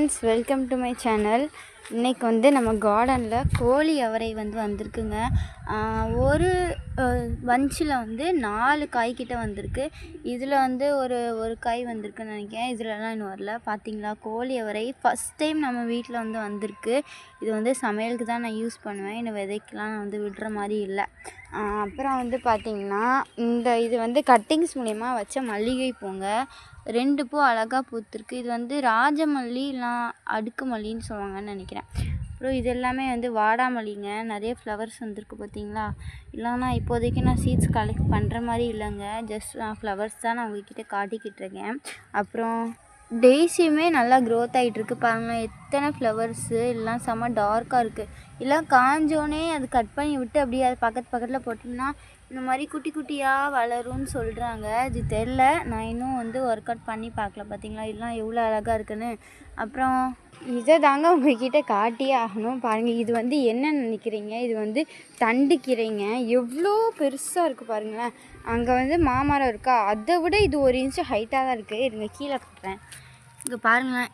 Friends, welcome to my channel. இன்றைக்கி வந்து நம்ம கார்டனில் கோழி அவரை வந்திருக்குங்க. ஒரு பஞ்சில் வந்து 4 காய்கிட்ட வந்திருக்கு. இதில் வந்து ஒரு காய் வந்திருக்குன்னு நினைக்கிறேன். இதிலலாம் இன்னும் வரல. பார்த்தீங்களா, கோழி அவரை ஃபஸ்ட் டைம் நம்ம வீட்டில் வந்திருக்கு. இது வந்து சமையலுக்கு தான் நான் யூஸ் பண்ணுவேன். இன்னும் விதைக்கெலாம் நான் விடுற மாதிரி இல்லை. அப்புறம் பார்த்திங்கன்னா இது வந்து கட்டிங்ஸ் மூலயமா வச்ச மல்லிகை பூங்க 2 பூ அழகாக பூத்துருக்கு. இது ராஜமல்லி இல்லை அடுக்கு மல்லின்னு சொல்லுவாங்கன்னு நினைக்கிறேன். அப்புறம் இது எல்லாமே வாடாமல்லிங்க. நிறைய ஃப்ளவர்ஸ் வந்திருக்கு பார்த்தீங்களா. இல்லைன்னா இப்போதைக்கு நான் சீட்ஸ் கலெக்ட் பண்ணுற மாதிரி இல்லைங்க. ஜஸ்ட் ஃப்ளவர்ஸ் தான் நான் உங்ககிட்ட காட்டிக்கிட்டு இருக்கேன். அப்புறம் டெய்ஸியுமே நல்லா க்ரோத் ஆகிட்டுருக்கு. பாருங்கள், எத்தனை ஃப்ளவர்ஸு. எல்லாம் செம்ம டார்க்காக இருக்குது. எல்லாம் காஞ்சோடனே அது கட் பண்ணி விட்டு அப்படியே அது பக்கத்தில் போட்டிங்கன்னா இந்த மாதிரி குட்டி குட்டியாக வளரும்னு சொல்கிறாங்க. இது தெரில, நான் இன்னும் ஒர்க் அவுட் பண்ணி பார்க்கல. பார்த்தீங்களா, இதெல்லாம் எவ்வளோ அழகாக இருக்குன்னு. அப்புறம் இதை தாங்க உங்கள்கிட்ட காட்டியே ஆகணும். பாருங்கள், இது என்ன நினைக்கிறீங்க? இது தண்டு கீரைங்க. எவ்வளோ பெருசாக இருக்குது பாருங்களேன். அங்கே மாமரம் இருக்கா, அதை விட இது 1 இன்ச்சு ஹைட்டாக தான் இருக்குது. இருங்க கீழே கட்டுறேன். இங்கே பாருங்களேன்,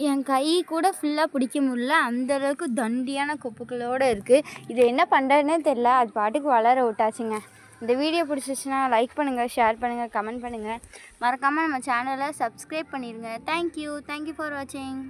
என் கை கூட ஃபுல்லாக பிடிக்க முடியல, அந்தளவுக்கு தண்டியான கொப்புகளோடு இருக்குது. இது என்ன பண்ணுறதுன்னே தெரில, அது பாட்டுக்கு வளர விட்டாச்சுங்க. இந்த வீடியோ பிடிச்சிச்சுன்னா லைக் பண்ணுங்கள், ஷேர் பண்ணுங்கள், கமெண்ட் பண்ணுங்கள். மறக்காமல் நம்ம சேனலை சப்ஸ்கிரைப் பண்ணிடுங்க. தேங்க்யூ ஃபார் வாட்சிங்.